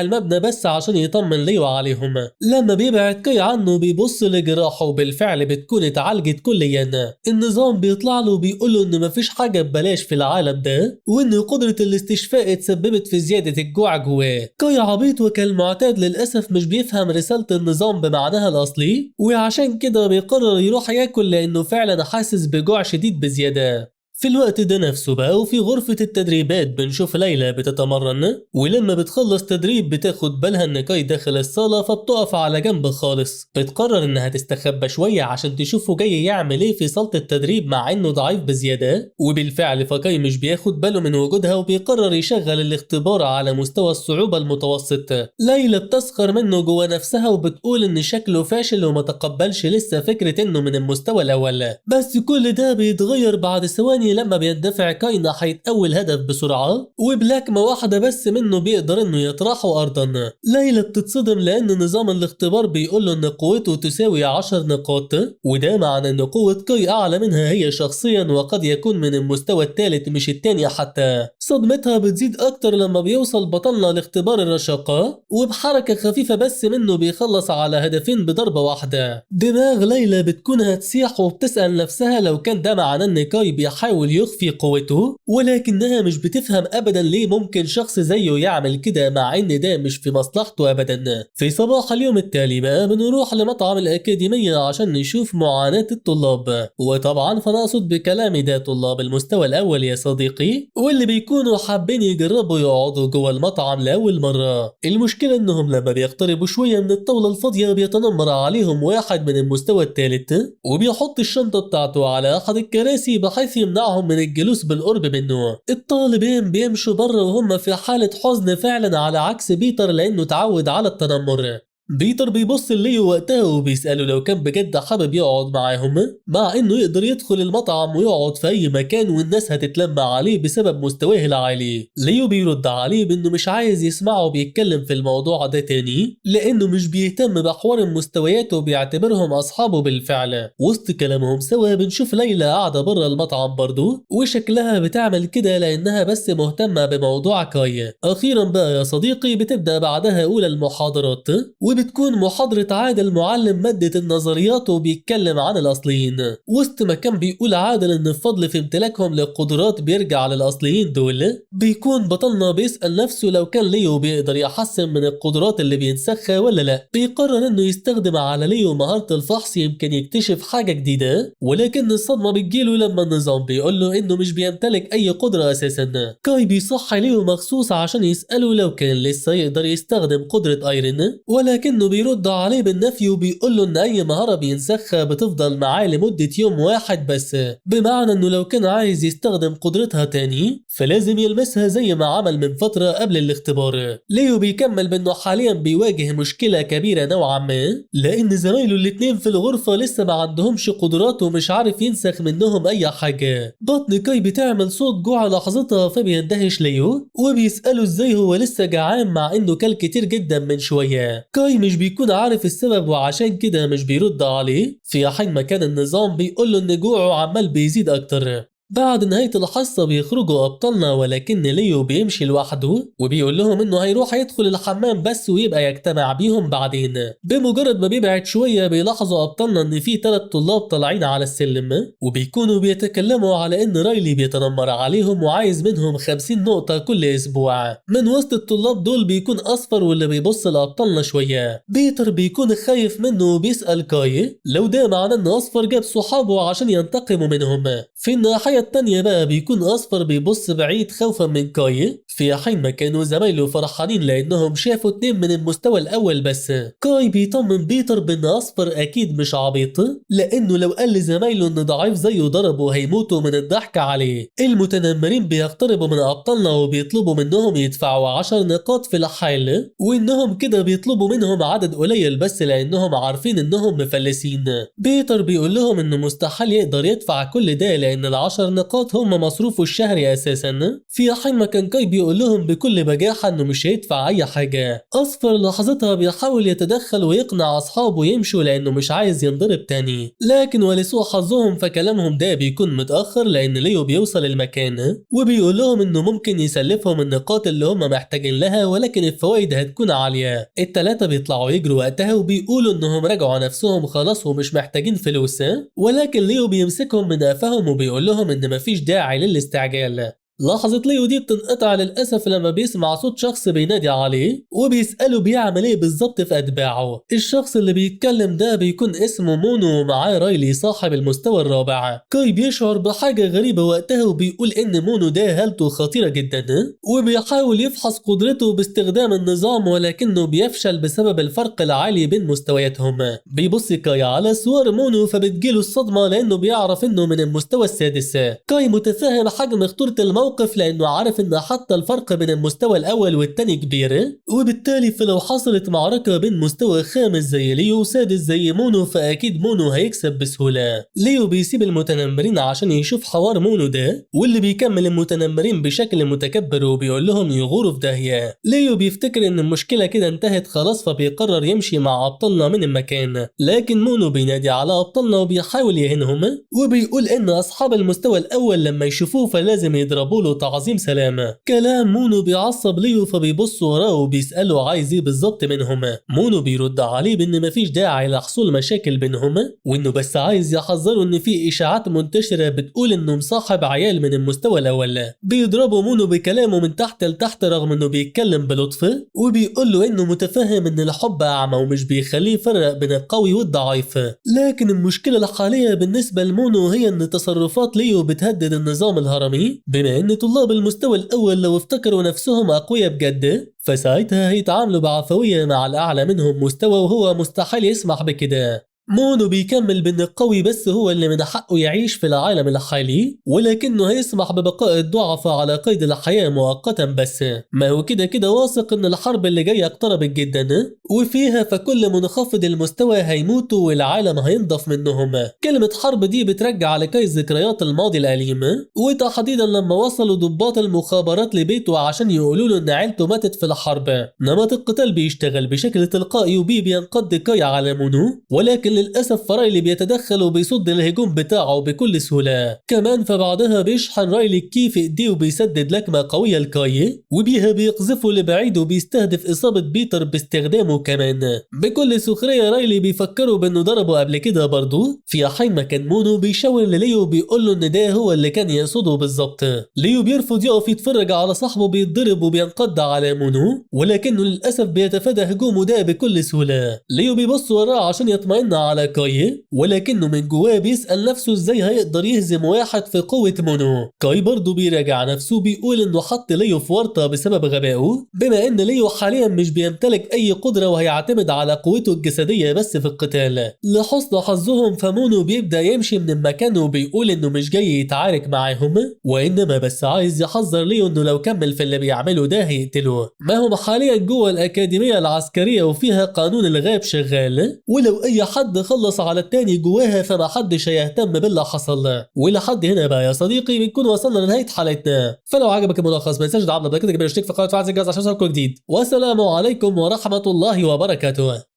المبنى بس عشان يطمن ليه وعليهم. لما بيبعد كاي عنه بيبص لجراحه وبالفعل بتكون اتعالجت كليا. النظام بيطلع له وبيقول له ان مفيش حاجة ببلاش في العالم ده، وان قدرة الاستشفاء اتسببت في زيادة الجوع جواه. كاي عبيط وكالمعتاد للأسف مش بيفهم رسالة النظام بمعناها الأصلي، وعشان كده بيقرر يروح ياكل لأنه فعلا حاسس بجوع شديد بزيادة. في الوقت ده نفسه بقى وفي غرفة التدريبات بنشوف ليلى بتتمرن، ولما بتخلص تدريب بتاخد بالها ان كاي داخل الصالة فبتقف على جنب خالص. بتقرر انها تستخبى شوية عشان تشوفه جاي يعمل ايه في صالة التدريب مع انه ضعيف بزيادة، وبالفعل فكاي مش بياخد باله من وجودها وبيقرر يشغل الاختبار على مستوى الصعوبة المتوسط. ليلى بتسخر منه جوه نفسها وبتقول ان شكله فاشل وما تقبلش لسه فكرة انه من المستوى الاول. بس كل ده بيتغير بعد ثواني لما بيندفع كاي ناحية أول هدف بسرعة وبلكمة واحدة بس منه بيقدر إنه يطرحه أرضا. ليلى بتتصدم لأن نظام الاختبار بيقول له إن قوته تساوي 10 نقاط، وده معنى إن قوة كاي أعلى منها هي شخصيا وقد يكون من المستوى الثالث مش الثاني حتى. صدمتها بتزيد أكتر لما بيوصل بطلنا لاختبار الرشاقة وبحركة خفيفة بس منه بيخلص على هدفين بضربة واحدة. دماغ ليلى بتكون هتسيح وبتسأل نفسها لو كان ده معناه إن كاي بيحاول يخفي قوته، ولكنها مش بتفهم ابدا ليه ممكن شخص زيه يعمل كده مع ان ده مش في مصلحته ابدا. في صباح اليوم التالي بقى بنروح لمطعم الاكاديمية عشان نشوف معاناة الطلاب، وطبعا فنقصد بكلامي ده طلاب المستوى الاول يا صديقي، واللي بيكونوا حابين يجربوا يقعدوا جوه المطعم لاول مرة. المشكلة انهم لما بيقتربوا شوية من الطاولة الفاضية بيتنمر عليهم واحد من المستوى الثالث وبيحط الشنطة بتاعته على احد الكراسي بحيث يمنعهم من الجلوس بالقرب منه. الطالبين بيمشوا بره وهم في حالة حزن فعلا على عكس بيتر لانه تعود على التنمر. بيتر بيبص لليو وقتها وبيسأله لو كان بجد حابب يقعد معاهم، مع انه يقدر يدخل المطعم ويقعد في اي مكان والناس هتتلم عليه بسبب مستواه العالي. ليو بيرد عليه بانه مش عايز يسمعه بيتكلم في الموضوع ده تاني لانه مش بيهتم بحوار المستويات وبيعتبرهم اصحابه بالفعل. وسط كلامهم سوا بنشوف ليلى قاعدة بره المطعم برضو وشكلها بتعمل كده لانها بس مهتمة بموضوع كاي. اخيرا بقى يا صديقي بتبدأ بعدها اولى المحاضرات وبتكون محاضرة عادل معلم مادة النظريات وبيتكلم عن الاصليين. وسط ما كان بيقول عادل ان الفضل في امتلاكهم للقدرات بيرجع للاصليين دول، بيكون بطلنا بيسأل نفسه لو كان ليو بيقدر يحسن من القدرات اللي بينسخها ولا لا. بيقرر انه يستخدم على ليو مهارة الفحص يمكن يكتشف حاجة جديدة، ولكن الصدمة بتجيله لما النظام بيقول له انه مش بيمتلك اي قدرة اساسا. كاي بيصحي ليو مخصوص عشان يسأله لو كان لسه يقدر يستخدم قدرة ايرين، ولكنه بيرد عليه بالنفي وبيقول له ان اي مهارة بينسخها بتفضل معاه لمدة يوم واحد بس، بمعنى انه لو كان عايز يستخدم قدرتها تاني فلازم يلمسها زي ما عمل من فترة قبل الاختبار. ليو بيكمل بانه حاليا بيواجه مشكلة كبيرة نوعا ما لان زمايله الاتنين في الغرفة لسه ما عندهمش قدرات ومش عارف ينسخ منهم اي حاجة. بطن كاي بتعمل صوت جوع لحظتها فبيندهش ليو وبيسأله ازاي هو لسه جعان مع انه كل كتير جدا من شوية. كاي مش بيكون عارف السبب وعشان كده مش بيرد عليه، في حين ما كان النظام بيقول له ان جوعه عمال بيزيد اكتر. بعد نهاية الحصة بيخرجوا أبطالنا ولكن ليو بيمشي لوحده وبيقول لهم إنه هيروح يدخل الحمام بس ويبقى يجتمع بيهم بعدين. بمجرد ما بيبعد شوية بيلاحظوا أبطالنا إن في 3 طلاب طالعين على السلم وبيكونوا بيتكلموا على إن رايلي بيتنمر عليهم وعايز منهم 50 نقطة كل أسبوع. من وسط الطلاب دول بيكون أصفر واللي بيبص لأبطالنا شوية. بيتر بيكون خايف منه وبيسأل كاي لو ده معناه إن أصفر جاب صحابه عشان ينتقموا منهم. في الناحية التانية بقى بيكون أصفر بيبص بعيد خوفا من كاي، في حين ما كانوا زمايله فرحانين لأنهم شافوا 2 من المستوى الأول بس. كاي بيطمن بيتر بأن أصفر أكيد مش عبيط لأنه لو قال لزمايله إن ضعيف زيه ضربه هيموتوا من الضحك عليه. المتنمرين بيقتربوا من أبطالنا وبيطلبوا منهم يدفعوا 10 نقاط في الحال، وإنهم كده بيطلبوا منهم عدد قليل بس لأنهم عارفين إنهم مفلسين. بيتر بيقول لهم إنه مستحيل يقدر يدفع كل ده لأن ال10 نقاط هم مصروفه الشهري أساسا، في حين ما كان كاي بيقول لهم بكل بجاحة إنه مش هيدفع أي حاجة. أصفر لحظتها بيحاول يتدخل ويقنع أصحابه يمشوا لأنه مش عايز ينضرب تاني، لكن ولسوء حظهم فكلامهم ده بيكون متأخر لأن ليو بيوصل المكان وبيقول لهم إنه ممكن يسلفهم النقاط اللي هم محتاجين لها ولكن الفوائد هتكون عالية. ال3 بيطلعوا يجروا وقتها وبيقولوا إنهم رجعوا نفسهم خلاص ومش محتاجين فلوس، ولكن ليو بيمسكهم من قفاهم وبيقول لهم إن مفيش داعي للاستعجال. لحظة ليو دي بتنقطع للأسف لما بيسمع صوت شخص بينادي عليه وبيسأله بيعمل ايه بالظبط في أتباعه. الشخص اللي بيتكلم ده بيكون اسمه مونو ومعاه رايلي صاحب المستوى الرابع. كاي بيشعر بحاجة غريبة وقتها وبيقول إن مونو ده هالته خطيرة جدا وبيحاول يفحص قدرته باستخدام النظام ولكنه بيفشل بسبب الفرق العالي بين مستوياتهم. بيبص كاي على صور مونو فبتجيله الصدمة لأنه بيعرف إنه من المستوى السادس. كاي متفهم حجم خطورة الموقف لأنه عارف إن حتى الفرق بين المستوى الأول والتاني كبير، وبالتالي فلو حصلت معركة بين مستوى خامس زي ليو وسادس زي مونو فأكيد مونو هيكسب بسهولة. ليو بيسيب المتنمرين عشان يشوف حوار مونو ده واللي بيكمل المتنمرين بشكل متكبر وبيقول لهم يغوروا في داهية. ليو بيفتكر إن المشكلة كده انتهت خلاص فبيقرر يمشي مع أبطالنا من المكان، لكن مونو بينادي على أبطالنا وبيحاول يهينهم وبيقول إن أصحاب المستوى الأول لما يشوفوه فلازم يضربوا له تعظيم سلامة. كلام مونو بيعصب ليو فبيبص وراه وبيسأله عايز ايه بالظبط منهم. مونو بيرد عليه بان مفيش داعي لحصول مشاكل بينهم وانه بس عايز يحذره ان في اشاعات منتشرة بتقول انه مصاحب عيال من المستوى الاول. بيضربوا مونو بكلامه من تحت لتحت رغم انه بيتكلم بلطف وبيقول له انه متفهم ان الحب اعمى ومش بيخليه يفرق بين القوي والضعيف. لكن المشكلة الحالية بالنسبة لمونو هي ان تصرفات ليو بتهدد النظام الهرمي، بما ان طلاب المستوى الأول لو افتكروا نفسهم أقوياء بجد فساعتها هيتعاملوا بعفوية مع الأعلى منهم مستوى وهو مستحيل يسمح بكده. مونو بيكمل بأن القوي بس هو اللي من حقه يعيش في العالم الحالي، ولكنه هيسمح ببقاء الضعفاء على قيد الحياة مؤقتا بس. ما هو كده واثق ان الحرب اللي جاية اقتربت جدا، وفيها فكل منخفض المستوى هيموتوا والعالم هينضف منهم. كلمة حرب دي بترجع لكي ذكريات الماضي الأليم، وتحديدا لما وصلوا ضباط المخابرات لبيته عشان يقولوا له ان عيلته ماتت في الحرب. نمط القتال بيشتغل بشكل تلقائي وبي بينقض كاي على مونو، ولكن للأسف فرايلي بيتدخل وبيصد الهجوم بتاعه بكل سهولة. كمان فبعدها بيشحن رايلي كي في ايديه وبيسدد لكمة قوية لكاي، وبيها بيقذفه لبعيد وبيستهدف إصابة بيتر باستخدامه كمان. بكل سخرية رايلي بيفكروا بأنه ضربه قبل كده برضه، في حين ما كان مونو بيشاور لليو وبيقول له ان ده هو اللي كان يقصده بالظبط. ليو بيرفض يقف يتفرج على صاحبه بيتضرب وبينقض على مونو، ولكنه للأسف بيتفادى هجومه ده بكل سهولة. ليو بيبص وراه عشان يطمئن على كاي، ولكنه من جواه بيسأل نفسه ازاي هيقدر يهزم واحد في قوة مونو. كاي برضه بيراجع نفسه بيقول انه حط ليو في ورطة بسبب غبائه، بما ان ليو حاليا مش بيمتلك اي قدرة وهيعتمد على قوته الجسدية بس في القتال. لحسن حظهم فمونو بيبدأ يمشي من المكان وبيقول انه مش جاي يتعارك معاهم، وانما بس عايز يحذر ليو انه لو كمل في اللي بيعمله ده هيقتله. ما هم حاليا جوه الأكاديمية العسكرية وفيها قانون الغاب شغال، ولو اي حد خلص على التاني جواها فما حدش هيهتم باللي حصل. ولحد هنا بقى يا صديقي بنكون وصلنا لنهاية حلقتنا. فلو عجبك الملخص ما تنساش تعمل لايك واشترك في القناة وتفعل زر الجرس عشان يوصلك كل جديد. والسلام عليكم ورحمة الله وبركاته.